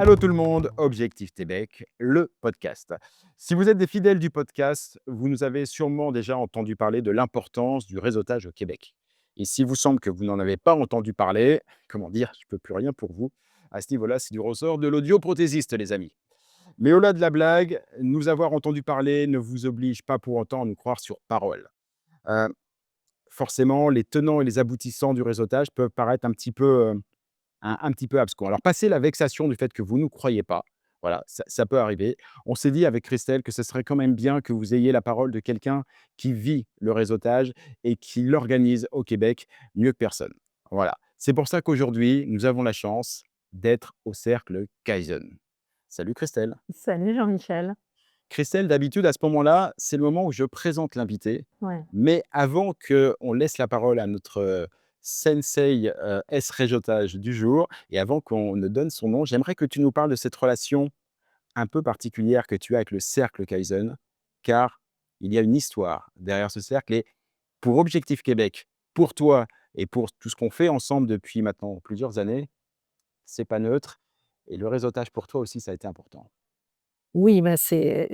Allô tout le monde, Objectif Québec, le podcast. Si vous êtes des fidèles du podcast, vous nous avez sûrement déjà entendu parler de l'importance du réseautage au Québec. Et s'il vous semble que vous n'en avez pas entendu parler, comment dire, je ne peux plus rien pour vous. À ce niveau-là, c'est du ressort de l'audioprothésiste, les amis. Mais au-delà de la blague, nous avoir entendu parler ne vous oblige pas pour autant à nous croire sur parole. Euh, Forcément, les tenants et les aboutissants du réseautage peuvent paraître un petit peu abscons. Alors, passer la vexation du fait que vous ne nous croyez pas, voilà, ça peut arriver. On s'est dit avec Christelle que ce serait quand même bien que vous ayez la parole de quelqu'un qui vit le réseautage et qui l'organise au Québec mieux que personne. Voilà. C'est pour ça qu'aujourd'hui, nous avons la chance d'être au cercle Kaizen. Salut Christelle. Salut Jean-Michel. Christelle, d'habitude, à ce moment-là, c'est le moment où je présente l'invité. Ouais. Mais avant qu'on laisse la parole à notre sensei S-réseautage du jour, et avant qu'on ne donne son nom, j'aimerais que tu nous parles de cette relation un peu particulière que tu as avec le cercle Kaizen, car il y a une histoire derrière ce cercle. Et pour Objectif Québec, pour toi et pour tout ce qu'on fait ensemble depuis maintenant plusieurs années, c'est pas neutre. Et le réseautage pour toi aussi, ça a été important. Oui, bah, c'est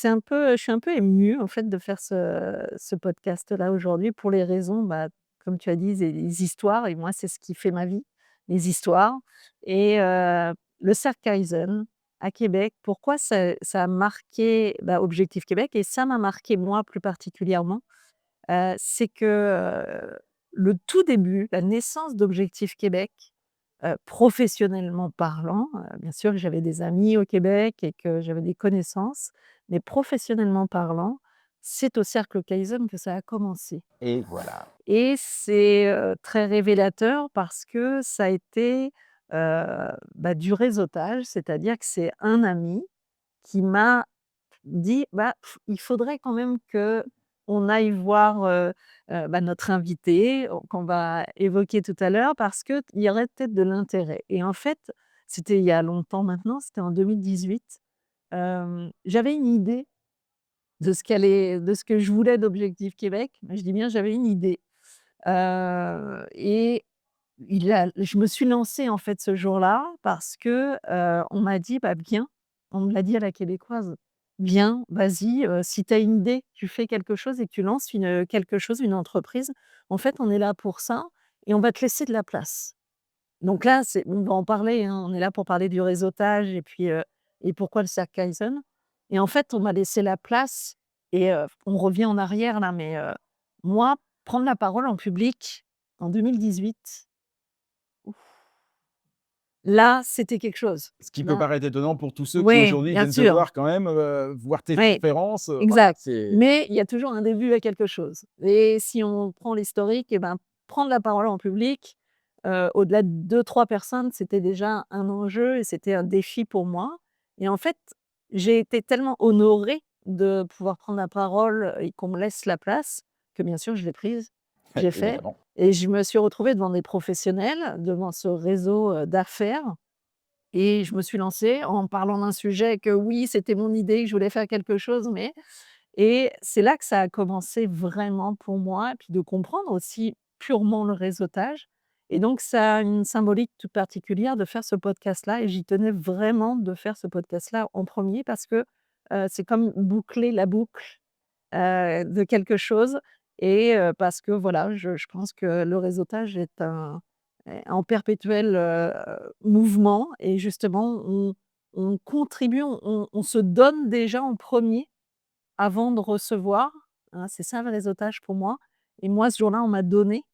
un peu je suis un peu émue en fait de faire ce podcast-là aujourd'hui pour les raisons, bah, comme tu as dit, les histoires et moi c'est ce qui fait ma vie, les histoires et le cercle Kaizen à Québec, pourquoi ça a marqué, bah, Objectif Québec et ça m'a marqué moi plus particulièrement, c'est que, le tout début, la naissance d'Objectif Québec, professionnellement parlant, bien sûr que j'avais des amis au Québec et que j'avais des connaissances, mais professionnellement parlant, c'est au cercle Kaizen que ça a commencé Et voilà. et c'est, très révélateur parce que ça a été, bah, du réseautage, c'est-à-dire que c'est un ami qui m'a dit: «Bah, il faudrait quand même qu'on aille voir, bah, notre invité, qu'on va évoquer tout à l'heure parce qu'il y aurait peut-être de l'intérêt» et en fait, c'était il y a longtemps maintenant, c'était en 2018. J'avais une idée de ce que je voulais d'Objectif Québec. Je dis bien j'avais une idée, et je me suis lancée en fait ce jour-là parce que, on m'a dit: «Bah, viens», on me l'a dit à la québécoise: «Viens, vas-y, si tu as une idée, tu fais quelque chose et que tu lances quelque chose, une entreprise, en fait, on est là pour ça et on va te laisser de la place». Donc là, on va en parler, hein, on est là pour parler du réseautage et puis, et pourquoi le cercle Kaizen et en fait, on m'a laissé la place et on revient en arrière là, mais moi, prendre la parole en public en 2018. Là, c'était quelque chose. Ce qui peut Là paraître étonnant pour tous ceux qui oui, aujourd'hui bien viennent te sûr, voir quand même, voir tes oui, conférences, voilà, exact. c'est Mais il y a toujours un début à quelque chose et si on prend l'historique et ben, prendre la parole en public, au-delà de 2-3 personnes, c'était déjà un enjeu et c'était un défi pour moi et en fait, j'ai été tellement honorée de pouvoir prendre la parole et qu'on me laisse la place que bien sûr je l'ai prise, j'ai fait évidemment. et je me suis retrouvée devant des professionnels, devant ce réseau, d'affaires. Et je me suis lancée en parlant d'un sujet que oui, c'était mon idée, que je voulais faire quelque chose, mais et c'est là que ça a commencé vraiment pour moi et puis de comprendre aussi purement le réseautage et donc ça a une symbolique toute particulière de faire ce podcast-là et j'y tenais vraiment de faire ce podcast-là en premier parce que, c'est comme boucler la boucle, de quelque chose et parce que voilà, je pense que le réseautage est en perpétuel, mouvement et justement on contribue, on se donne déjà en premier avant de recevoir, hein, c'est ça le réseautage pour moi et moi ce jour-là, on m'a donné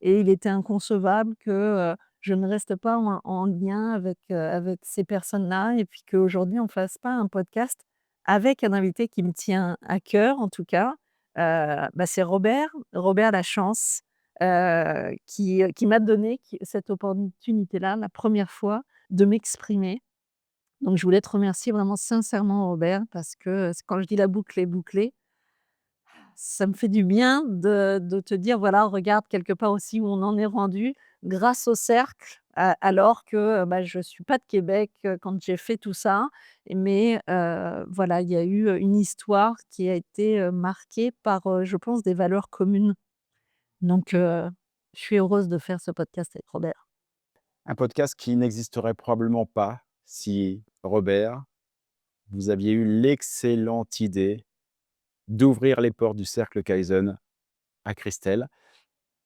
et il était inconcevable que, je ne reste pas en lien avec ces personnes-là et puis qu'aujourd'hui on fasse pas un podcast avec un invité qui me tient à cœur en tout cas, bah, c'est Robert Lachance, qui m'a donné cette opportunité-là, la première fois de m'exprimer. Donc je voulais te remercier vraiment sincèrement Robert parce que, quand je dis la boucle est bouclée, ça me fait du bien de te dire, voilà, regarde quelque part aussi où on en est rendu grâce au cercle, alors que, bah, je suis pas de Québec, quand j'ai fait tout ça. Mais, voilà, il y a eu, une histoire qui a été, marquée par, je pense des valeurs communes. Donc, je suis heureuse de faire ce podcast avec Robert. Un podcast qui n'existerait probablement pas si Robert, vous aviez eu l'excellente idée d'ouvrir les portes du cercle Kaizen à Christelle?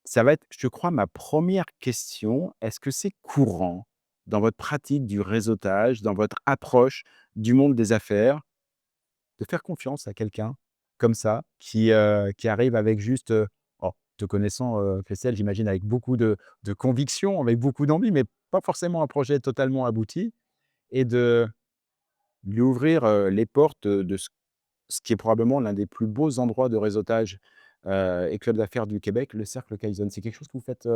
Ça va être, je crois, ma première question. Est-ce que c'est courant dans votre pratique du réseautage, dans votre approche du monde des affaires, de faire confiance à quelqu'un comme ça, qui arrive avec juste, oh, te connaissant, Christelle, j'imagine avec beaucoup de conviction, avec beaucoup d'envie, mais pas forcément un projet totalement abouti et de lui ouvrir, les portes, de ce qui est probablement l'un des plus beaux endroits de réseautage, et club d'affaires du Québec, le cercle Kaizen. C'est quelque chose que vous faites,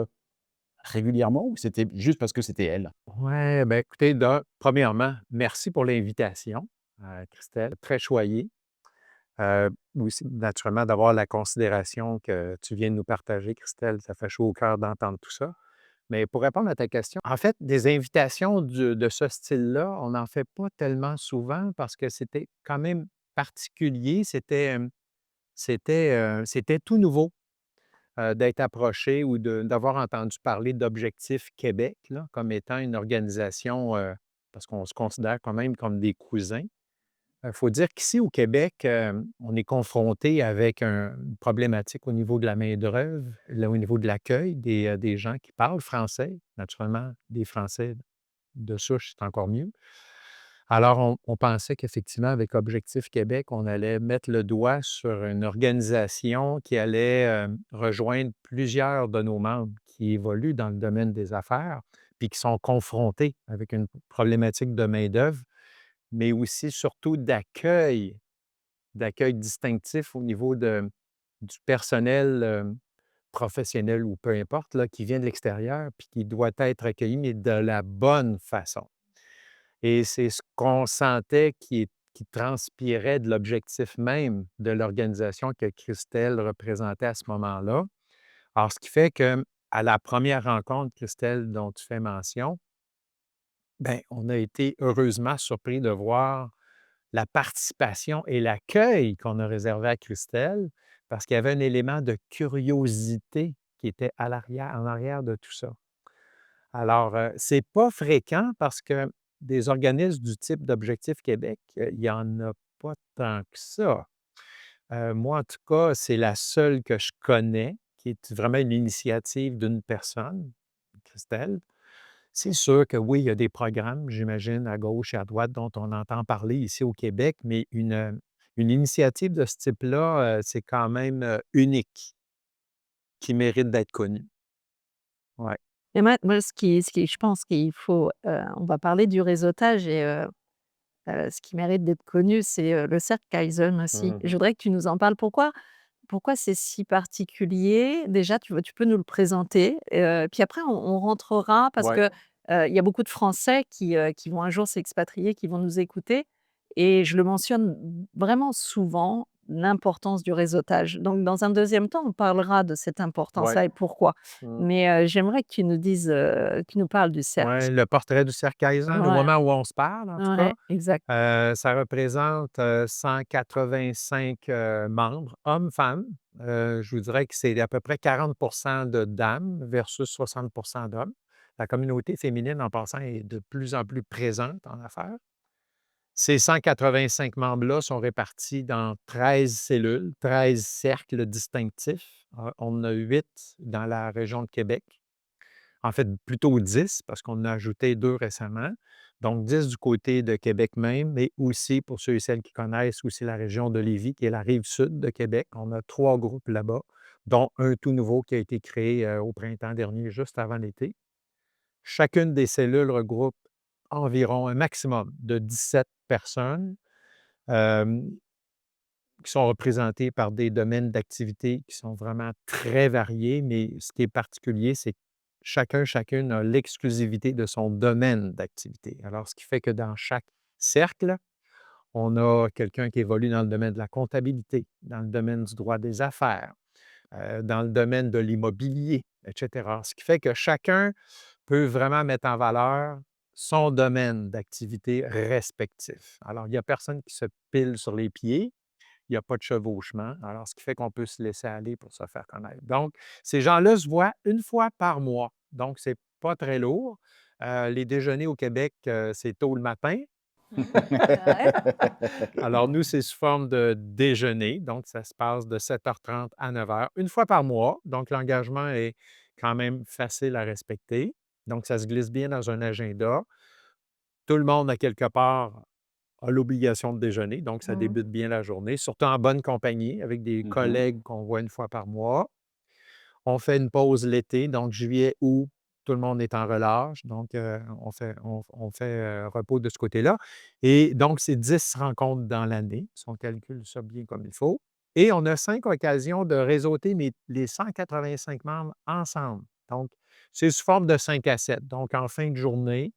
régulièrement ou c'était juste parce que c'était elle? Ouais, ben, écoutez, premièrement, merci pour l'invitation, Christelle, très choyée. Aussi, naturellement, d'avoir la considération que tu viens de nous partager, Christelle, ça fait chaud au cœur d'entendre tout ça. Mais pour répondre à ta question, en fait, des invitations de ce style-là, on n'en fait pas tellement souvent parce que c'était quand même particulier. C'était tout nouveau d'être approché ou d'avoir entendu parler d'Objectif Québec là, comme étant une organisation, parce qu'on se considère quand même comme des cousins. Il faut dire qu'ici au Québec, on est confronté avec une problématique au niveau de la main-d'œuvre, là, au niveau de l'accueil des gens qui parlent français. Naturellement, des Français de souche, c'est encore mieux. Alors, on pensait qu'effectivement, avec Objectif Québec, on allait mettre le doigt sur une organisation qui allait rejoindre plusieurs de nos membres qui évoluent dans le domaine des affaires, puis qui sont confrontés avec une problématique de main-d'œuvre, mais aussi surtout d'accueil distinctif au niveau du personnel professionnel ou peu importe, là, qui vient de l'extérieur, puis qui doit être accueilli, mais de la bonne façon. Et c'est ce qu'on sentait qui transpirait de l'objectif même de l'organisation que Christelle représentait à ce moment-là. Alors, ce qui fait que à la première rencontre, Christelle, dont tu fais mention, ben, on a été heureusement surpris de voir la participation et l'accueil qu'on a réservé à Christelle, parce qu'il y avait un élément de curiosité qui était en arrière de tout ça. Alors, c'est pas fréquent parce que des organismes du type d'Objectif Québec, il y en a pas tant que ça. Moi, en tout cas, c'est la seule que je connais, qui est vraiment une initiative d'une personne, Christelle. C'est sûr que oui, il y a des programmes, j'imagine, à gauche et à droite dont on entend parler ici au Québec, mais une initiative de ce type-là, c'est quand même, unique, qui mérite d'être connue. Ouais. Et moi ce qui je pense qu'il faut, on va parler du réseautage et ce qui mérite d'être connu, c'est, le cercle Kaizen aussi. Je Mmh. voudrais que tu nous en parles. Pourquoi c'est si particulier? Déjà, tu peux nous le présenter, puis après on rentrera parce Ouais. que, il y a beaucoup de Français qui vont un jour s'expatrier, qui vont nous écouter et je le mentionne vraiment souvent, l'importance du réseautage. Donc dans un deuxième temps, on parlera de cette Ouais. importance-là et pourquoi. Mmh. Mais, j'aimerais que tu nous dises, que tu nous parles du cercle. Ouais, le portrait du cercle Kaizen, au Ouais, moment où on se parle, en tout ouais, cas, exact. ça représente, 185, membres, hommes, femmes. Je vous dirais que c'est à peu près 40 de dames versus 60 d'hommes. La communauté féminine, en passant, est de plus en plus présente en affaires. Ces 185 membres-là sont répartis dans 13 cellules, 13 cercles distinctifs. On en a 8 dans la région de Québec. En fait, plutôt 10 parce qu'on en a ajouté 2 récemment. Donc 10 du côté de Québec même, mais aussi pour ceux et celles qui connaissent aussi la région de Lévis, qui est la rive sud de Québec. On a 3 groupes là-bas, dont un tout nouveau qui a été créé, au printemps dernier, juste avant l'été. Chacune des cellules regroupe environ un maximum de 17 personnes, hem, qui sont représentées par des domaines d'activité qui sont vraiment très variés, mais ce qui est particulier, c'est que chacune a l'exclusivité de son domaine d'activité. Alors, ce qui fait que dans chaque cercle, on a quelqu'un qui évolue dans le domaine de la comptabilité, dans le domaine du droit des affaires, dans le domaine de l'immobilier, et cetera. Ce qui fait que chacun peut vraiment mettre en valeur son domaine d'activité respectif. Alors, il n'y a personne qui se pile sur les pieds, il n'y a pas de chevauchement, alors ce qui fait qu'on peut se laisser aller pour se faire connaître. Donc, ces gens-là se voient une fois par mois, donc c'est pas très lourd. Les déjeuners au Québec, c'est tôt le matin. Ouais. Alors nous, c'est sous forme de déjeuner, donc ça se passe de 7h30 à 9h, une fois par mois. Donc l'engagement est quand même facile à respecter. Donc ça se glisse bien dans un agenda. Tout le monde, à quelque part, a l'obligation de déjeuner, donc ça Mmh. débute bien la journée, surtout en bonne compagnie avec des Mmh. collègues qu'on voit une fois par mois. On fait une pause l'été, donc juillet, août, tout le monde est en relâche, donc on fait repos de ce côté-là. Et donc, c'est 10 rencontres dans l'année, si on calcule ça bien comme il faut. Et on a 5 occasions de réseauter les 185 membres ensemble. Donc, c'est sous forme de 5 à 7. Donc, en fin de journée,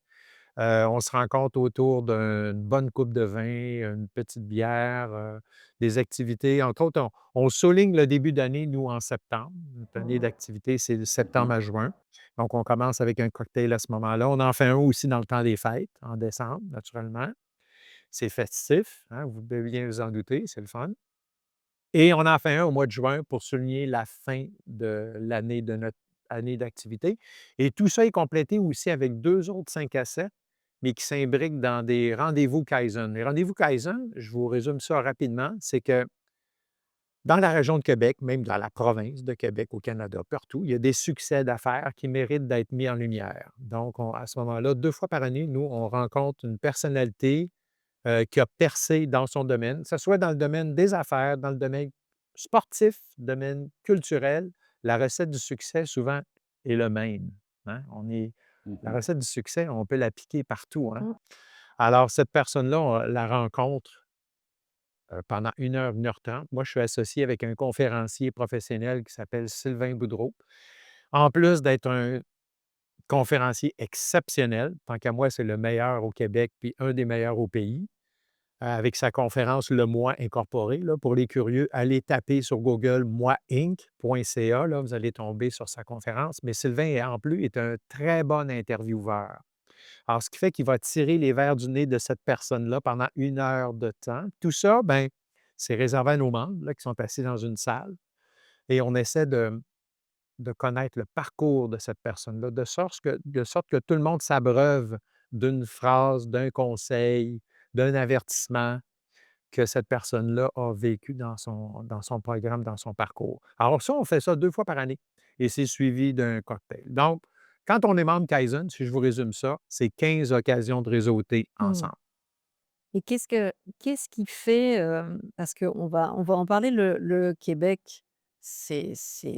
on se rencontre autour d'une bonne coupe de vin, une petite bière, des activités. Entre autres, on souligne le début d'année, nous, en septembre. Notre année d'activité, c'est de septembre Mmh. à juin. Donc, on commence avec un cocktail à ce moment-là. On en fait un aussi dans le temps des fêtes, en décembre, naturellement. C'est festif, hein, vous devez bien vous en douter, c'est le fun. Et on en fait un au mois de juin pour souligner la fin de l'année de notre année d'activité. Et tout ça est complété aussi avec 2 autres 5 à 7, mais qui s'imbriquent dans des rendez-vous Kaizen. Les rendez-vous Kaizen, je vous résume ça rapidement, c'est que dans la région de Québec, même dans la province de Québec au Canada, partout, il y a des succès d'affaires qui méritent d'être mis en lumière. Donc, à ce moment-là, 2 fois par année, nous, on rencontre une personnalité qui a percé dans son domaine, que ce soit dans le domaine des affaires, dans le domaine sportif, domaine culturel. La recette du succès, souvent, est le même, hein. La Mmh. recette du succès, on peut l'appliquer partout, hein. Mmh. Alors cette personne-là, on la rencontre, pendant 1 heure 30. Moi, je suis associé avec un conférencier professionnel qui s'appelle Sylvain Boudreau. En plus d'être un conférencier exceptionnel, tant qu'à moi, c'est le meilleur au Québec puis un des meilleurs au pays. Avec sa conférence Le Moi incorporé. Là, pour les curieux, allez taper sur Google moiinc.ca, là, vous allez tomber sur sa conférence. Mais Sylvain, en plus, est un très bon intervieweur. Alors, ce qui fait qu'il va tirer les verres du nez de cette personne-là pendant 1 heure de temps. Tout ça, ben, c'est réservé à nos membres là, qui sont assis dans une salle et on essaie de connaître le parcours de cette personne-là, de sorte que tout le monde s'abreuve d'une phrase, d'un conseil, d'un avertissement que cette personne-là a vécu dans son programme, dans son parcours. Alors ça, on fait ça 2 fois par année et c'est suivi d'un cocktail. Donc, quand on est membre Kaizen, si je vous résume ça, c'est 15 occasions de réseauter Mmh. ensemble. Et qu'est-ce qui fait, parce qu'on va en parler, le Québec, c'est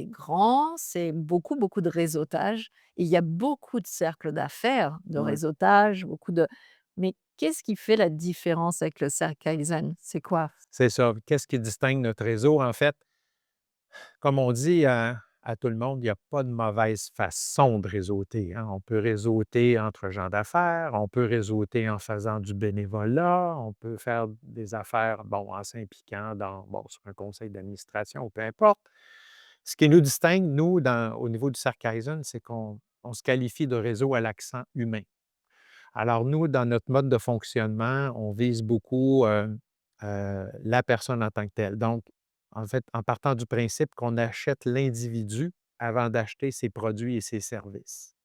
grand, c'est beaucoup, beaucoup de réseautage et il y a beaucoup de cercles d'affaires, de Ouais. réseautage, beaucoup de mais qu'est-ce qui fait la différence avec le cercle Kaizen? C'est quoi? C'est ça. Qu'est-ce qui distingue notre réseau? En fait, comme on dit à tout le monde, il n'y a pas de mauvaise façon de réseauter, hein. On peut réseauter entre gens d'affaires, on peut réseauter en faisant du bénévolat, on peut faire des affaires, bon, en s'impliquant sur un conseil d'administration ou peu importe. Ce qui nous distingue, nous, au niveau du Cercle Kaizen, c'est qu'on se qualifie de réseau à l'accent humain. Alors, nous, dans notre mode de fonctionnement, on vise beaucoup la personne en tant que telle. Donc, en fait, en partant du principe qu'on achète l'individu avant d'acheter ses produits et ses services.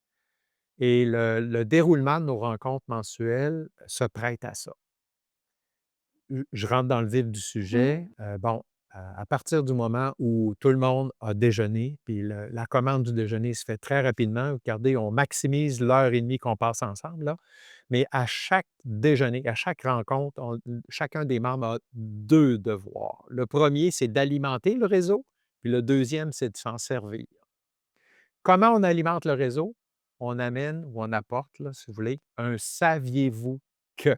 Et le déroulement de nos rencontres mensuelles se prête à ça. Je rentre dans le vif du Mmh. sujet. Bon, à partir du moment où tout le monde a déjeuné, puis la commande du déjeuner se fait très rapidement, regardez, on maximise l'heure et demie qu'on passe ensemble, là. Mais à chaque déjeuner, à chaque rencontre, chacun des membres a 2 devoirs. Le premier, c'est d'alimenter le réseau, puis le deuxième, c'est de s'en servir. Comment on alimente le réseau? On amène ou on apporte, là, si vous voulez, un saviez-vous que.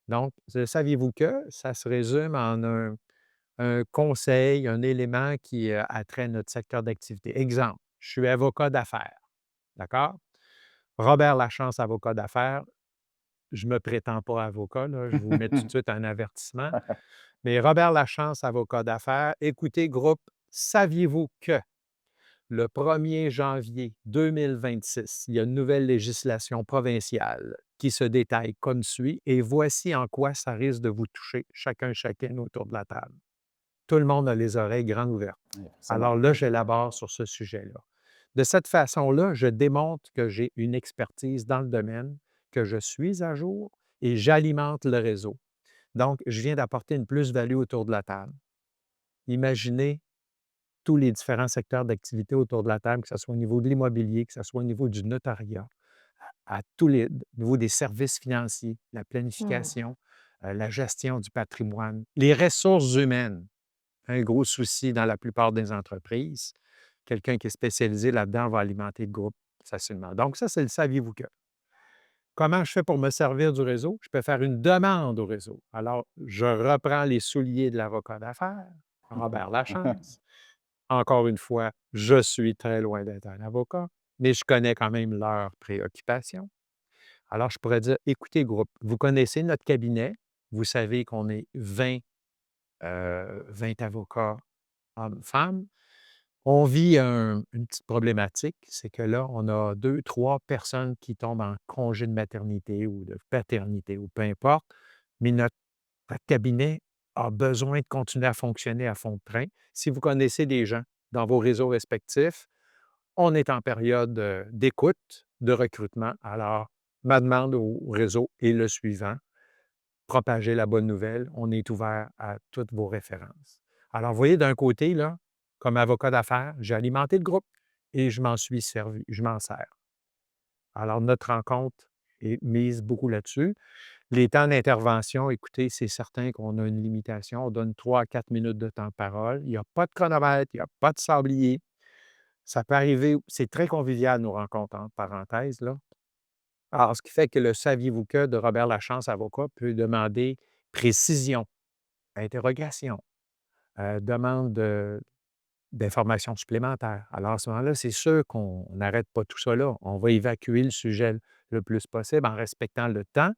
Donc, ce saviez-vous que, ça se résume en un conseil, un élément qui a trait à notre secteur d'activité. Exemple, je suis avocat d'affaires, d'accord? Robert Lachance, avocat d'affaires. Je ne me prétends pas avocat, là, je vous mets tout de suite un avertissement. Mais Robert Lachance, avocat d'affaires, écoutez, groupe, saviez-vous que le 1er janvier 2026, il y a une nouvelle législation provinciale qui se détaille comme suit et voici en quoi ça risque de vous toucher, chacun, chacune autour de la table. Tout le monde a les oreilles grandes ouvertes. Ouais, forcément. Alors là, j'élabore sur ce sujet-là. De cette façon-là, je démontre que j'ai une expertise dans le domaine, que je suis à jour et j'alimente le réseau. Donc, je viens d'apporter une plus-value autour de la table. Imaginez tous les différents secteurs d'activité autour de la table, que ce soit au niveau de l'immobilier, que ce soit au niveau du notariat, à tous les niveaux des services financiers, la Mmh. planification, la gestion du patrimoine, les ressources humaines. Un gros souci dans la plupart des entreprises. Quelqu'un qui est spécialisé là-dedans va alimenter le groupe facilement. Donc, ça, c'est le saviez-vous que. Comment je fais pour me servir du réseau? Je peux faire une demande au réseau. Alors, je reprends les souliers de l'avocat d'affaires, Robert Lachance. Encore une fois, je suis très loin d'être un avocat, mais je connais quand même leurs préoccupations. Alors, je pourrais dire, écoutez, groupe, vous connaissez notre cabinet, vous savez qu'on est 20 avocats, hommes, femmes. On vit une petite problématique, c'est que là, on a 2, 3 personnes qui tombent en congé de maternité ou de paternité ou peu importe, mais notre cabinet a besoin de continuer à fonctionner à fond de train. Si vous connaissez des gens dans vos réseaux respectifs, on est en période d'écoute, de recrutement. Alors, ma demande au réseau est le suivant: propager la bonne nouvelle. On est ouvert à toutes vos références. Alors, vous voyez, d'un côté, là, comme avocat d'affaires, j'ai alimenté le groupe et je m'en suis servi, je m'en sers. Alors, notre rencontre est mise beaucoup là-dessus. Les temps d'intervention, écoutez, c'est certain qu'on a une limitation. On donne 3 à 4 minutes de temps de parole. Il n'y a pas de chronomètre, il n'y a pas de sablier. Ça peut arriver, c'est très convivial, nos rencontres, entre parenthèses, là. Alors, ce qui fait que le saviez-vous que de Robert Lachance, avocat, peut demander précision, interrogation, demande d'informations supplémentaires. Alors, à ce moment-là, c'est sûr qu'on n'arrête pas tout ça là. On va évacuer le sujet le plus possible en respectant le temps,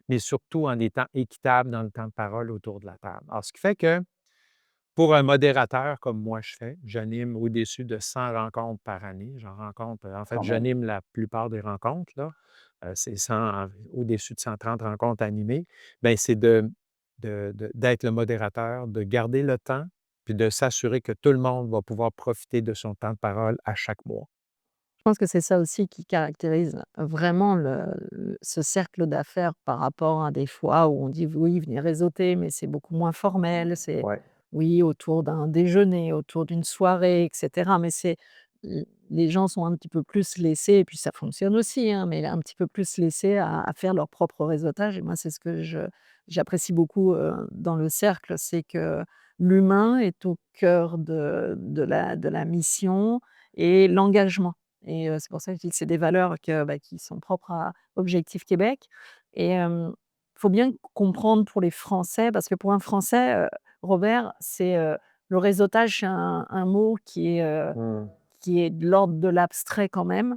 mais surtout en étant équitable dans le temps de parole autour de la table. Alors, ce qui fait que pour un modérateur comme moi je fais, j'anime au-dessus de 100 rencontres par année. J'en rencontre, en fait, Quand même. j'anime la plupart des rencontres, là. C'est 100 au-dessus de 130 rencontres animées. Bien, c'est d'être le modérateur, de garder le temps, puis de s'assurer que tout le monde va pouvoir profiter de son temps de parole à chaque mois. Je pense que c'est ça aussi qui caractérise vraiment ce cercle d'affaires par rapport à des fois où on dit: «Oui, venez réseauter», mais c'est beaucoup moins formel. C'est Ouais. oui, autour d'un déjeuner, autour d'une soirée et cetera, mais c'est les gens sont un petit peu plus laissés et puis ça fonctionne aussi, hein, mais un petit peu plus laissés à faire leur propre réseautage et moi, c'est ce que j'apprécie beaucoup, dans le cercle, c'est que l'humain est au cœur de la mission et l'engagement. Et c'est pour ça que je dis que c'est des valeurs qui sont propres à Objectif Québec et faut bien comprendre pour les Français, parce que pour un Français, Robert, c'est, le réseautage, c'est un mot Mmh. qui est de l'ordre de l'abstrait quand même.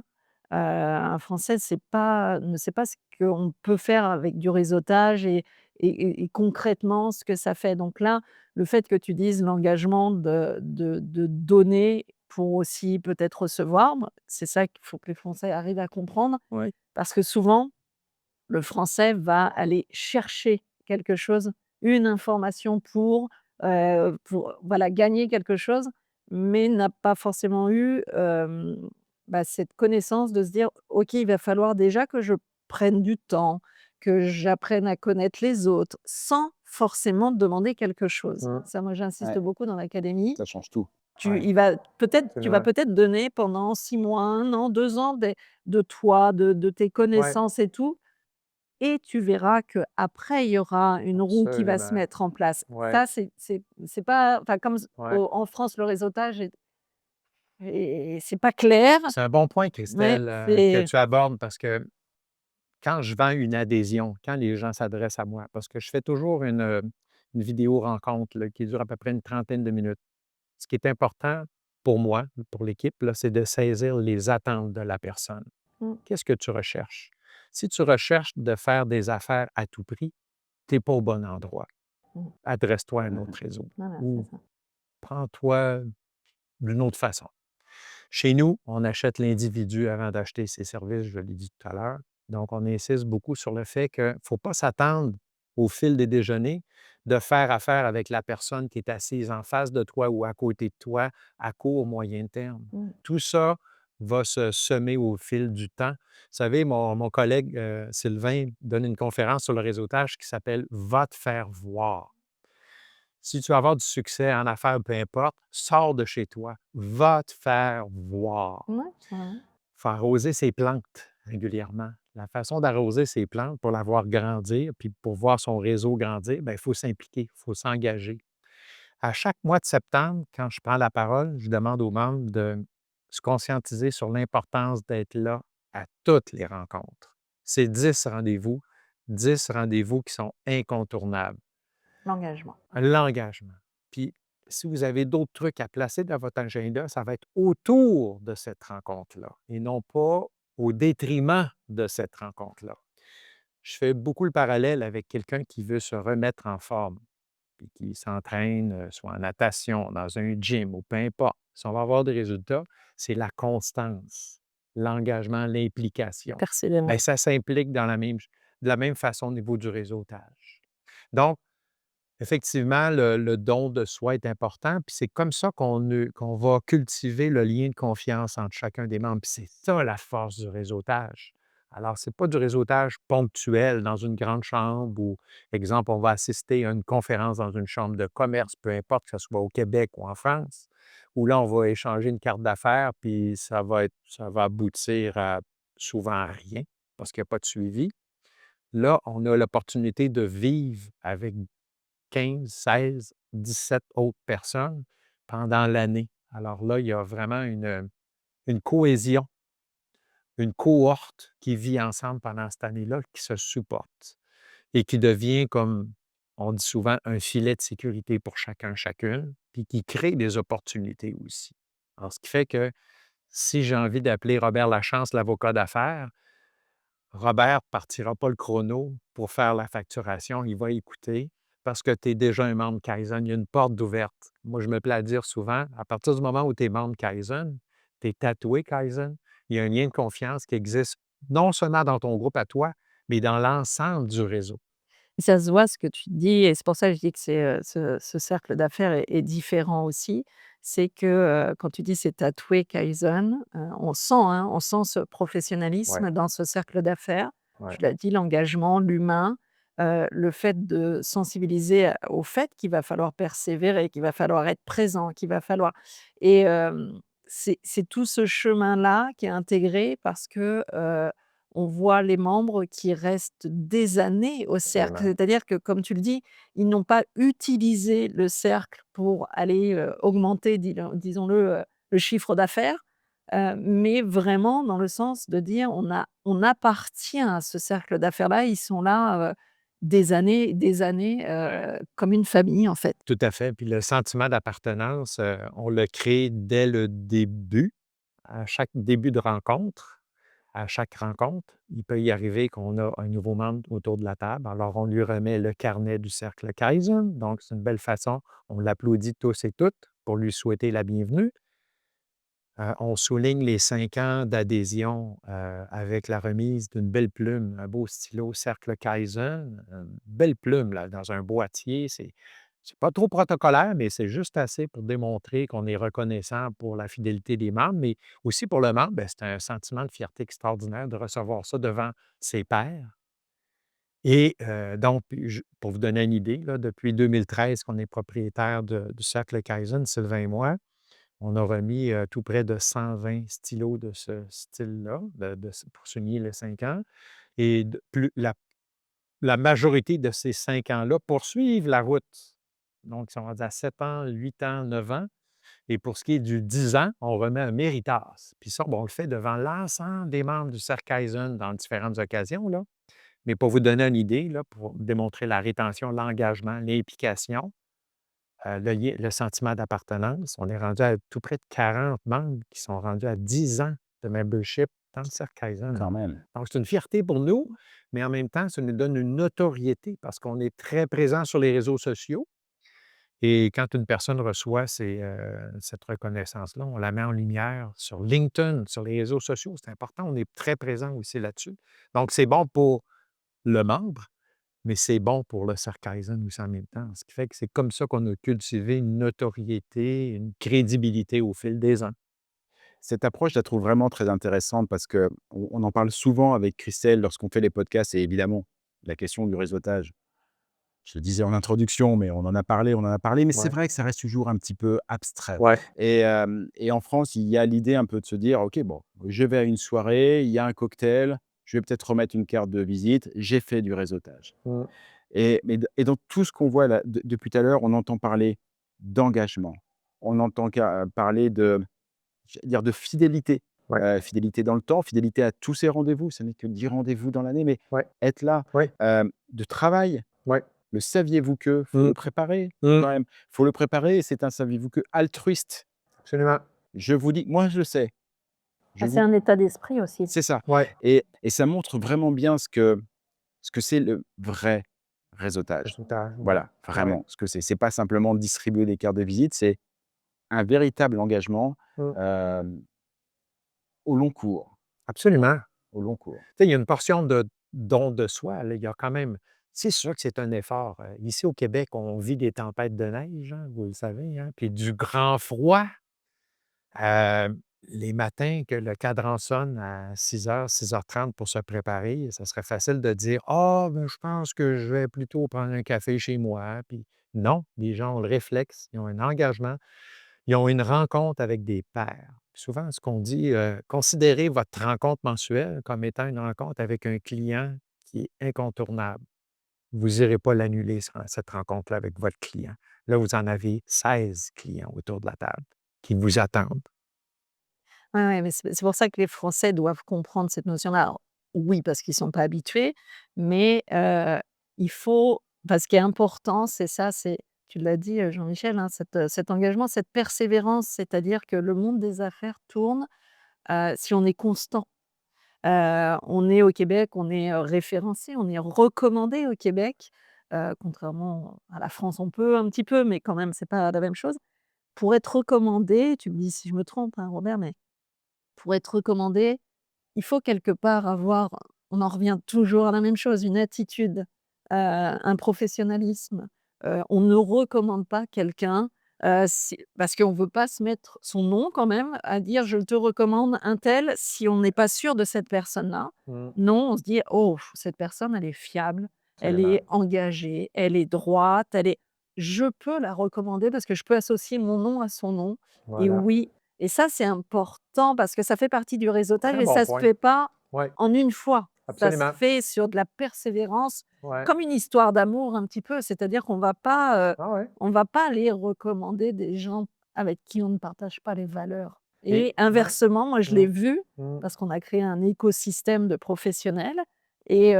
Un Français ne sait pas ce qu'on peut faire avec du réseautage et concrètement ce que ça fait. Donc là, le fait que tu dises l'engagement de donner pour aussi peut-être recevoir, c'est ça qu'il faut que les Français arrivent à comprendre. Oui. Parce que souvent, le Français va aller chercher quelque chose, une information pour voilà, gagner quelque chose, mais n'a pas forcément eu, cette connaissance de se dire: «OK, il va falloir déjà que je prenne du temps, que j'apprenne à connaître les autres», sans forcément demander quelque chose. Mmh. Ça, moi, j'insiste Ouais, beaucoup dans l'académie. ça change tout. Ouais, Tu vas absolument. peut-être donner pendant 6 mois, 1 an, 2 ans de toi, de tes Oui, connaissances et tout, et tu verras qu'après, il y aura une roue qui va se absolument. mettre en place. Oui, Ça, c'est pas enfin, comme oui. en France, le réseautage c'est pas clair, C'est un bon point, mais Christelle, que c'est tu abordes parce que quand je vends une adhésion, quand les gens s'adressent à moi, parce que je fais toujours une vidéo rencontre là, qui dure à peu près une trentaine de minutes. Ce qui est important pour moi, pour l'équipe, là, c'est de saisir les attentes de la personne. mmh, Qu'est-ce que tu recherches? Si tu recherches de faire des affaires à tout prix, tu n'es pas au bon endroit. mmh, Adresse-toi à un Mmh. autre réseau voilà, c'est ou ça. prends-toi d'une autre façon. Chez nous, on achète l'individu avant d'acheter ses services, je l'ai dit tout à l'heure. Donc, on insiste beaucoup sur le fait qu'il ne faut pas s'attendre au fil des déjeuners de faire affaire avec la personne qui est assise en face de toi ou à côté de toi à court, moyen terme. Mmh, Tout ça va se semer au fil du temps. Vous savez, mon collègue Sylvain donne une conférence sur le réseautage qui s'appelle Va te faire voir. Si tu veux avoir du succès en affaires, peu importe, sors de chez toi, va te faire voir. Ouais, ouais. Faut arroser ses plantes régulièrement. La façon d'arroser ses plantes pour la voir grandir, puis pour voir son réseau grandir, bien, il faut s'impliquer, il faut s'engager. À chaque mois de septembre, quand je prends la parole, je demande aux membres de se conscientiser sur l'importance d'être là à toutes les rencontres. C'est 10 rendez-vous qui sont incontournables. L'engagement. L'engagement. Puis, si vous avez d'autres trucs à placer dans votre agenda, ça va être autour de cette rencontre-là et non pas au détriment de cette rencontre-là. Je fais beaucoup le parallèle avec quelqu'un qui veut se remettre en forme puis qui s'entraîne, soit en natation, dans un gym ou peu importe. Si on va avoir des résultats, c'est la constance, l'engagement, l'implication. Persévérer. Bien, ça s'implique de la même façon au niveau du réseautage. Donc, effectivement, le don de soi est important, puis c'est comme ça qu'on va cultiver le lien de confiance entre chacun des membres, puis c'est ça la force du réseautage. Alors, c'est pas du réseautage ponctuel dans une grande chambre où, exemple, on va assister à une conférence dans une chambre de commerce, peu importe que ce soit au Québec ou en France, où là, on va échanger une carte d'affaires, puis ça va aboutir à souvent à rien parce qu'il n'y a pas de suivi. Là, on a l'opportunité de vivre avec 15, 16, 17 autres personnes pendant l'année. Alors là, il y a vraiment une cohésion, une cohorte qui vit ensemble pendant cette année-là, qui se supporte et qui devient, comme on dit souvent, un filet de sécurité pour chacun, chacune, puis qui crée des opportunités aussi. Alors, ce qui fait que si j'ai envie d'appeler Robert Lachance l'avocat d'affaires, Robert ne partira pas le chrono pour faire la facturation, il va écouter parce que tu es déjà un membre Kaizen, il y a une porte d'ouverte. Moi, je me plais à dire souvent, à partir du moment où tu es membre Kaizen, tu es tatoué Kaizen, il y a un lien de confiance qui existe non seulement dans ton groupe à toi, mais dans l'ensemble du réseau. Ça se voit ce que tu dis et c'est pour ça que je dis que ce cercle d'affaires est différent aussi. C'est que, quand tu dis c'est tatoué Kaizen, on sent ce Ouais, professionnalisme dans ce cercle d'affaires. ouais, Tu l'as dit, l'engagement, l'humain, le fait de sensibiliser au fait qu'il va falloir persévérer, qu'il va falloir être présent, qu'il va falloir et c'est tout ce chemin-là qui est intégré parce que, on voit les membres qui restent des années au cercle. absolument. C'est-à-dire que, comme tu le dis, ils n'ont pas utilisé le cercle pour aller, augmenter, disons-le, le chiffre d'affaires, mais vraiment dans le sens de dire: «On appartient à ce cercle d'affaires-là». Ils sont là, des années, comme une famille, en fait. Tout à fait. Puis le sentiment d'appartenance, on le crée dès le début, à chaque début de rencontre. À chaque rencontre, il peut y arriver qu'on a un nouveau membre autour de la table. Alors, on lui remet le carnet du cercle Kaizen. Donc, c'est une belle façon. On l'applaudit tous et toutes pour lui souhaiter la bienvenue. On souligne les 5 ans d'adhésion avec la remise d'une belle plume, un beau stylo cercle Kaizen, une belle plume là, dans un boîtier. C'est pas trop protocolaire, mais c'est juste assez pour démontrer qu'on est reconnaissant pour la fidélité des membres, mais aussi pour le membre, bien, c'est un sentiment de fierté extraordinaire de recevoir ça devant ses pairs. Et donc, pour vous donner une idée, là, depuis 2013 qu'on est propriétaire du Cercle Kaizen, Sylvain et moi, on a remis tout près de 120 stylos de ce style-là, pour souligner les 5 ans. Et la majorité de ces 5 ans-là poursuivent la route. Donc, ils sont rendus à 7 ans, 8 ans, 9 ans. Et pour ce qui est du 10 ans, on remet un Méritas. Puis ça, bon, on le fait devant l'ensemble des membres du Cercle Kaizen dans différentes occasions, là. Mais pour vous donner une idée, là, pour démontrer la rétention, l'engagement, l'implication, le sentiment d'appartenance, on est rendu à tout près de 40 membres qui sont rendus à 10 ans de membership dans le Cercle Kaizen. Quand même. Donc, c'est une fierté pour nous, mais en même temps, ça nous donne une notoriété parce qu'on est très présent sur les réseaux sociaux. Et quand une personne reçoit cette reconnaissance-là, on la met en lumière sur LinkedIn, sur les réseaux sociaux. C'est important, on est très présent aussi là-dessus. Donc, c'est bon pour le membre, mais c'est bon pour le Sarkisian aussi en même temps. Ce qui fait que c'est comme ça qu'on a cultivé une notoriété, une crédibilité au fil des ans. Cette approche, je la trouve vraiment très intéressante parce qu'on en parle souvent avec Christelle lorsqu'on fait les podcasts et évidemment, la question du réseautage. Je le disais en introduction, mais on en a parlé, mais c'est Ouais, vrai que ça reste toujours un petit peu abstrait ouais. et en France, il y a l'idée un peu de se dire: «OK, bon, je vais à une soirée, il y a un cocktail, je vais peut-être remettre une carte de visite, j'ai fait du réseautage». Mmh. Et dans tout ce qu'on voit là, depuis tout à l'heure, on entend parler d'engagement. On entend parler de, j'allais dire, de fidélité. Ouais, Fidélité dans le temps, fidélité à tous ces rendez-vous. Ce n'est que 10 rendez-vous dans l'année, mais ouais, être là. ouais, De travail. ouais. Le saviez-vous que? Faut Mmh, le préparer mmh, quand même. Faut le préparer et c'est un saviez-vous que altruiste. absolument. Je vous dis, moi je le sais. Je Ah, c'est vous un état d'esprit aussi. C'est ça Ouais, et ça montre vraiment bien ce que c'est le vrai réseautage. résultat, ouais. Voilà, Ouais. vraiment ce que c'est. C'est pas simplement distribuer des cartes de visite, c'est un véritable engagement, Mmh. hem, au long cours, Absolument. au long cours. Tu sais, il y a une portion de don de soi, là. Il y a quand même c'est sûr que c'est un effort. Ici au Québec, on vit des tempêtes de neige, hein, vous le savez, hein, puis du grand froid. Les matins que le cadran sonne à 6 heures, 6h30 pour se préparer, ça serait facile de dire: «Ah, ben, je pense que je vais plutôt prendre un café chez moi», puis non, les gens ont le réflexe, ils ont un engagement, ils ont une rencontre avec des pairs. Souvent, ce qu'on dit, considérez votre rencontre mensuelle comme étant une rencontre avec un client qui est incontournable. Vous irez pas l'annuler, cette rencontre-là avec votre client. Là, vous en avez 16 clients autour de la table qui vous attendent. Ouais, ouais, mais c'est pour ça que les Français doivent comprendre cette notion-là. Alors, oui, parce qu'ils sont pas habitués, mais il faut ce qui est important, c'est ça, c'est tu l'as dit, Jean-Michel, hein, cet engagement, cette persévérance, c'est-à-dire que le monde des affaires tourne, si on est constant. On est au Québec, on est, référencé, on est recommandé au Québec, contrairement à la France, on peut un petit peu, mais quand même, c'est pas la même chose. Pour être recommandé, tu me dis si je me trompe, hein, Robert, mais pour être recommandé, il faut quelque part avoir on en revient toujours à la même chose, une attitude, un professionnalisme. On ne recommande pas quelqu'un, si parce qu'on ne veut pas se mettre son nom quand même à dire: «Je te recommande un tel», si on n'est pas sûr de cette personne-là. Mmh. Non, on se dit: «Oh, cette personne, elle est fiable, elle Absolument. est engagée, elle est droite, elle est je peux la recommander parce que je peux associer mon nom à son nom» et Voilà. oui et ça, c'est important parce que ça fait partie du réseautage Très et bon ça se point. fait pas Ouais, en une fois. Ça se absolument. fait sur de la persévérance, Ouais. comme une histoire d'amour un petit peu. C'est-à-dire Ah ouais. on va pas aller recommander des gens avec qui on ne partage pas les valeurs Et et ouais. inversement, moi je Mmh. l'ai vu Mmh. parce qu'on a créé un écosystème de professionnels et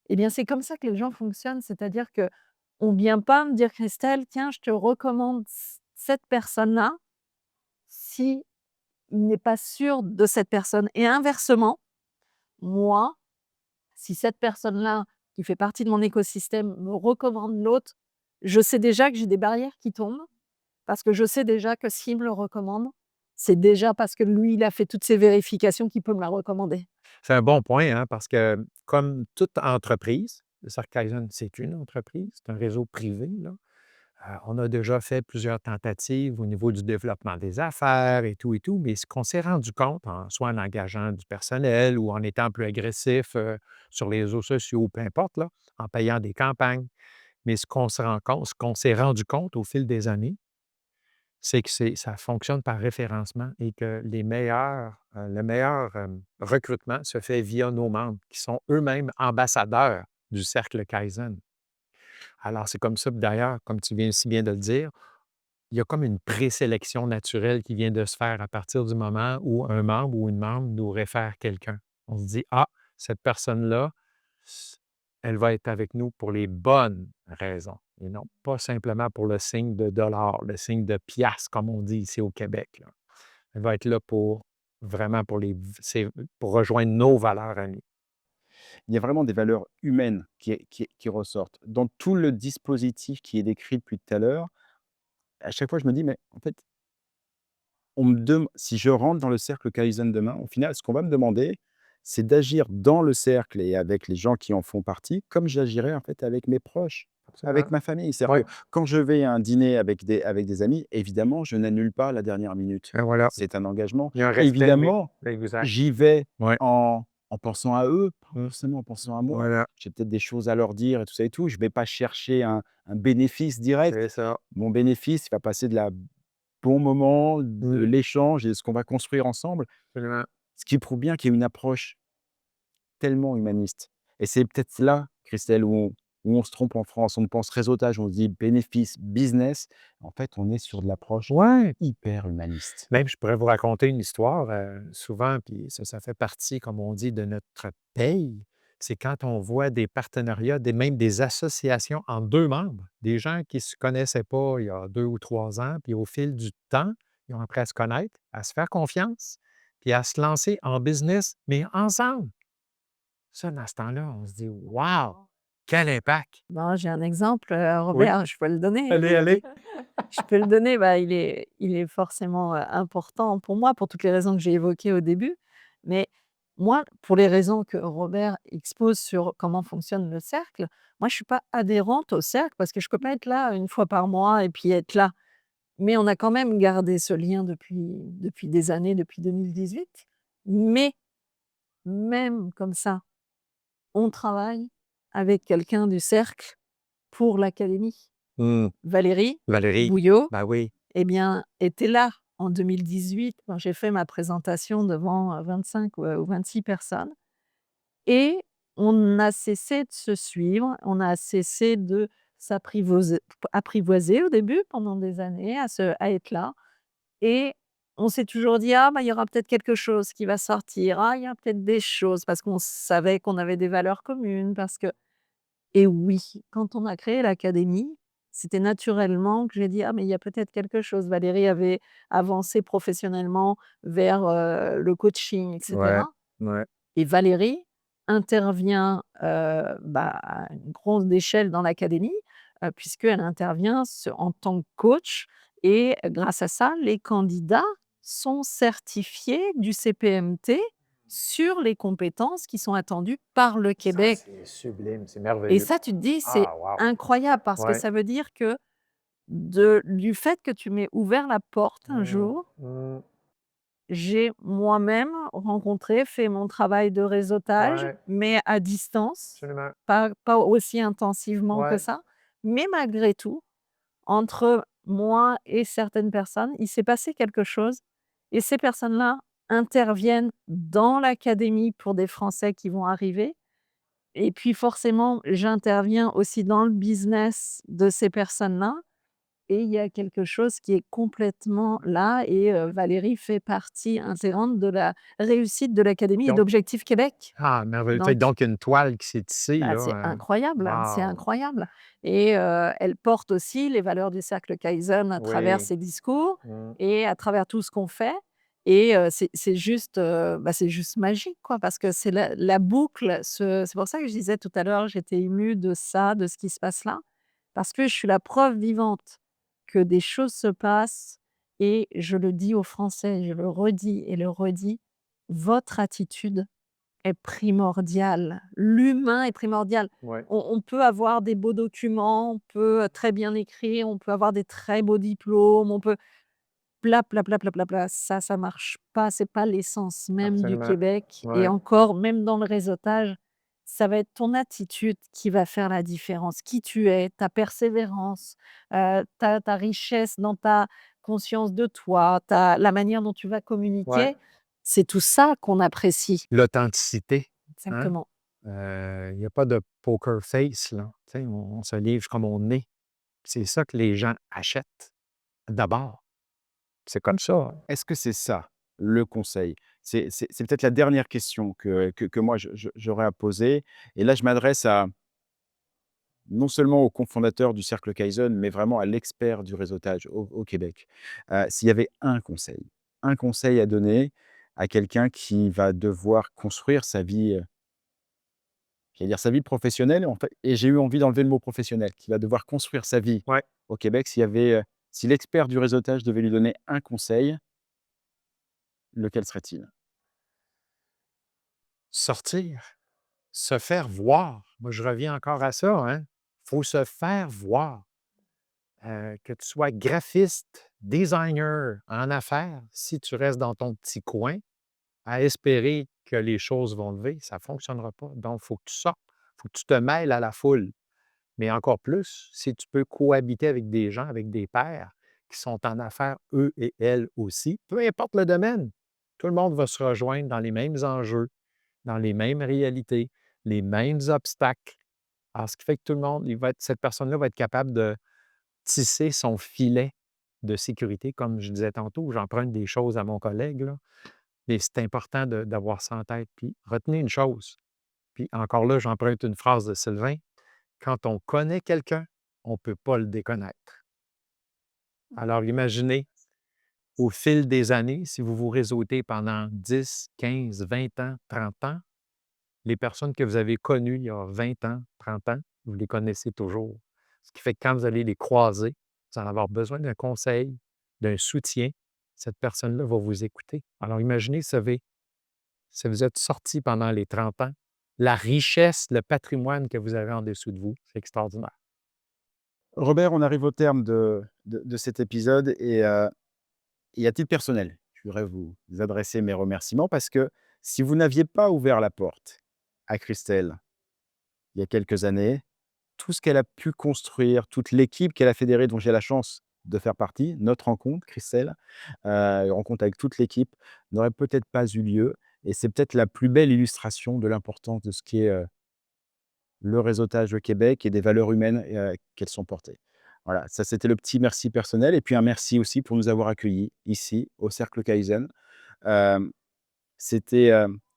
et bien, c'est comme ça que les gens fonctionnent. C'est-à-dire qu'on vient pas me dire: «Christelle, tiens, je te recommande cette personne-là», si il n'est pas sûr de cette personne et inversement, moi, si cette personne-là, qui fait partie de mon écosystème, me recommande l'autre, je sais déjà que j'ai des barrières qui tombent, parce que je sais déjà que s'il me le recommande, c'est déjà parce que lui, il a fait toutes ces vérifications qu'il peut me la recommander. C'est un bon point, hein, parce que comme toute entreprise, le Sarkisian, c'est une entreprise, c'est un réseau privé, là. On a déjà fait plusieurs tentatives au niveau du développement des affaires et tout, mais ce qu'on s'est rendu compte, soit en engageant du personnel ou en étant plus agressif, sur les réseaux sociaux, peu importe, là, en payant des campagnes, mais ce qu'on s'est rendu compte au fil des années, c'est que ça fonctionne par référencement et que le meilleur, recrutement se fait via nos membres qui sont eux-mêmes ambassadeurs du cercle Kaizen. Alors, c'est comme ça, d'ailleurs, comme tu viens si bien de le dire, il y a comme une présélection naturelle qui vient de se faire à partir du moment où un membre ou une membre nous réfère quelqu'un. On se dit: «Ah, cette personne-là, s elle va être avec nous pour les bonnes raisons et non pas simplement pour le signe de dollar, le signe de piastre, comme on dit ici au Québec, là. Elle va être là pour vraiment pour les v c'est pour rejoindre nos valeurs à nous». Il y a vraiment des valeurs humaines qui ressortent. Dans tout le dispositif qui est décrit depuis tout à l'heure, à chaque fois je me dis: «Mais en fait, on me dem si je rentre dans le cercle Kaizen demain, au final, ce qu'on va me demander, c'est d'agir dans le cercle et avec les gens qui en font partie, comme j'agirais en fait avec mes proches». avec absolument. ma famille. Oui, C'est-à-dire que quand je vais à un dîner avec des amis, évidemment, je n'annule pas la dernière minute. et voilà. C'est un engagement. Il y a un respect, oui. Évidemment, Exact. j'y vais Oui, en pensant à eux, pas mmh, forcément en pensant à moi. voilà, J'ai peut-être des choses à leur dire et tout ça et tout. Je ne vais pas chercher un bénéfice c'est direct. ça. Mon bénéfice, il va passer de la bon moment, de Mmh, l'échange et de ce qu'on va construire ensemble. absolument. Ce qui prouve bien qu'il y a une approche tellement humaniste et c'est peut-être là, Christelle, où on se trompe en France. On pense réseautage, on se dit bénéfice, business. En fait, on est sur de l'approche Ouais, hyper humaniste. même je pourrais vous raconter une histoire, souvent, puis ça fait partie, comme on dit, de notre paye. C'est quand on voit des partenariats, même des associations entre 2 membres, des gens qui ne se connaissaient pas il y a 2 ou 3 ans, puis au fil du temps, ils ont appris à se connaître, à se faire confiance, puis à se lancer en business, mais ensemble. Ça, dans ce temps-là, on se dit: «Wow! Quel impact!» Ben, j'ai un exemple, Oui, Robert, je peux le donner. allez, allez. Je peux le donner, bah, il est forcément, important pour moi, pour toutes les raisons que j'ai évoquées au début. Mais moi, pour les raisons que Robert expose sur comment fonctionne le cercle, moi, je suis pas adhérente au cercle parce que je peux pas être là une fois par mois et puis être là. Mais on a quand même gardé ce lien depuis des années, depuis 2018. Mais même comme ça, on travaille avec quelqu'un du cercle pour l'académie. Mmh. Valérie Valérie, Bouillot, ben oui. eh bien, était là en 2018 quand j'ai fait ma présentation devant, 25 ou 26 personnes et on n'a cessé de se suivre, on a cessé de apprivoiser au début pendant des années à être là et on s'est toujours dit: «Ah bah, il y aura peut-être quelque chose qui va sortir. Ah, il y a peut-être des choses» parce qu'on savait qu'on avait des valeurs communes, parce que et oui, quand on a créé l'académie, c'était naturellement que j'ai dit: «Ah mais il y a peut-être quelque chose». Valérie avait avancé professionnellement vers, le coaching et Ouais, cetera ouais. et Valérie intervient, bah, à une grande échelle dans l'académie, puisqu'elle intervient en tant que coach et grâce à ça, les candidats sont certifiés du CPMT sur les compétences qui sont attendues par le Ça, Québec. c'est sublime, c'est Et merveilleux. ça, tu te dis, c'est Ah wow! incroyable parce que Ouais. ça veut dire que du fait que tu m'aies ouvert la porte un Mmh. jour, Mmh. j'ai moi-même rencontré, fait mon travail de réseautage, Ouais, mais à distance, absolument. pas aussi intensivement que Ouais. ça. Mais malgré tout, entre moi et certaines personnes, il s'est passé quelque chose et ces personnes-là interviennent dans l'académie pour des Français qui vont arriver et puis forcément, j'interviens aussi dans le business de ces personnes-là et il y a quelque chose qui est complètement là et Valérie fait partie intégrante de la réussite de l'académie et Donc d'Objectif Québec. ah merveilleux. Fait Donc donc une toile qui s'est tissée bah, là, c'est incroyable, hein, c'est wow! incroyable et elle porte aussi les valeurs du cercle Kaizen à travers Oui. ses discours Mmh. et à travers tout ce qu'on fait et c'est juste, bah, c'est juste magique, quoi, parce que c'est la boucle, c'est pour ça que je disais tout à l'heure, j'étais émue de ça, de ce qui se passe là, parce que je suis la preuve vivante que des choses se passent et je le dis aux Français, je le redis et le redis, votre attitude est primordial. L'humain est primordial. Ouais. On peut avoir des beaux documents, on peut, très bien écrire, on peut avoir des très beaux diplômes, on peut bla. Ça marche pas, c'est pas l'essence même du Absolument. Québec et Ouais. encore, même dans le réseautage, ça va être ton attitude qui va faire la différence. Qui tu es, ta persévérance, ta richesse dans ta conscience de toi, la manière dont tu vas Ouais. communiquer, c'est tout ça qu'on apprécie. L'authenticité, hein? Exactement. Il y a pas de poker face là, tu sais, on se livre comme on est. C'est ça que les gens achètent d'abord. C'est comme ça, hein. Est-ce que c'est ça, le conseil? C'est peut-être la dernière question que moi j'aurais à poser et là je m'adresse à non seulement au cofondateur du Cercle Kaizen, mais vraiment à l'expert du réseautage au Québec. S'il y avait un conseil à donner à quelqu'un qui va devoir construire sa vie, j'allais dire sa vie professionnelle en fait et j'ai eu envie d'enlever le mot professionnel, qui va devoir construire sa vie Ouais. au Québec, si l'expert du réseautage devait lui donner un conseil, lequel serait-il? Sortir, se faire voir. Moi, je reviens encore à ça, hein. faut se faire voir. Que tu sois graphiste, designer en affaires, si tu restes dans ton petit coin à espérer que les choses vont lever, ça ne fonctionnera pas. Donc, il faut que tu sortes, il faut que tu te mêles à la foule. Mais encore plus, si tu peux cohabiter avec des gens, avec des pairs qui sont en affaires, eux et elles aussi, peu importe le domaine, tout le monde va se rejoindre dans les mêmes enjeux, dans les mêmes réalités, les mêmes obstacles. Alors, ce qui fait que tout le monde, cette personne-là va être capable de tisser son filet de sécurité, comme je disais tantôt, j'emprunte des choses à mon collègue, là, mais c'est important d'avoir ça en tête. Puis retenez une chose, puis encore là, j'emprunte une phrase de Sylvain, quand on connaît quelqu'un, on ne peut pas le déconnaître. Alors imaginez, au fil des années, si vous vous réseautez pendant 10, 15, 20 ans, 30 ans, les personnes que vous avez connues il y a 20 ans, 30 ans, vous les connaissez toujours. Ce qui fait que quand vous allez les croiser, vous allez avoir besoin d'un conseil, d'un soutien. Cette personne-là va vous écouter. Alors imaginez si vous êtes sorti pendant les 30 ans, la richesse, le patrimoine que vous avez en dessous de vous, c'est extraordinaire. Robert, on arrive au terme de cet épisode et à titre personnel, je voudrais vous adresser mes remerciements parce que si vous n'aviez pas ouvert la porte à Christelle il y a quelques années, tout ce qu'elle a pu construire, toute l'équipe qu'elle a fédérée, dont j'ai la chance de faire partie, notre rencontre, Christelle, rencontre avec toute l'équipe, n'aurait peut-être pas eu lieu. Et c'est peut-être la plus belle illustration de l'importance de ce qui est le réseautage au Québec et des valeurs humaines qu'elles sont portées. Voilà, ça c'était le petit merci personnel. Et puis un merci aussi pour nous avoir accueillis ici au Cercle Kaizen. Euh, c'était,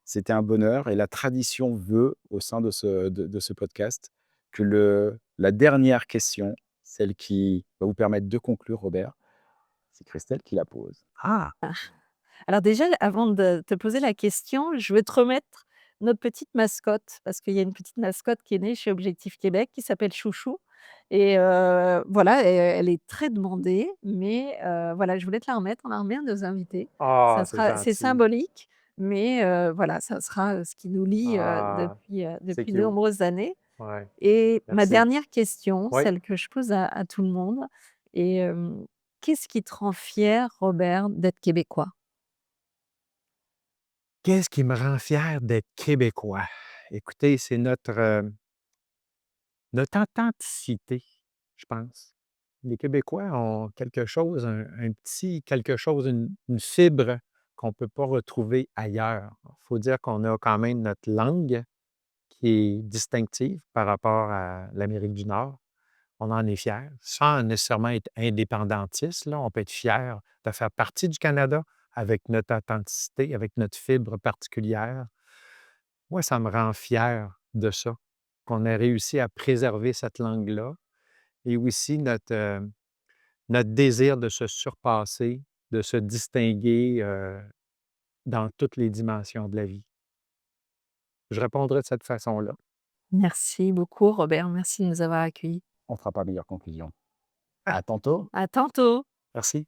c'était un bonheur et la tradition veut, au sein de ce podcast, que la dernière question, celle qui va vous permettre de conclure, Robert, c'est Christelle qui la pose. Ah! Alors déjà, avant de te poser la question, je vais te remettre notre petite mascotte, parce qu'il y a une petite mascotte qui est née chez Objectif Québec qui s'appelle Chouchou et voilà, et elle est très demandée, mais voilà, je voulais te la remettre. On la remet à nos invités. Ah, Ça c'est sera c'est gentil. symbolique, mais voilà, ça sera, ce qui nous lie, Ah, depuis, c'est depuis de cute. nombreuses années. Ouais, Et ma merci. dernière question, Oui. celle que je pose à tout le monde est, qu'est-ce qui te rend fier, Robert, d'être québécois? Qu'est-ce qui me rend fier d'être québécois? Écoutez, c'est notre authenticité, je pense. Les Québécois ont quelque chose, un petit quelque chose, une fibre qu'on ne peut pas retrouver ailleurs. Il faut dire qu'on a quand même notre langue qui est distinctive par rapport à l'Amérique du Nord. On en est fier, sans nécessairement être indépendantiste, là. On peut être fier de faire partie du Canada avec notre authenticité, avec notre fibre particulière. Moi, ça me rend fier de ça, qu'on ait réussi à préserver cette langue-là et aussi notre désir de se surpasser, de se distinguer dans toutes les dimensions de la vie. Je répondrai de cette façon-là. Merci beaucoup, Robert. Merci de nous avoir accueillis. On ne fera pas meilleure conclusion. À tantôt. À tantôt. Merci.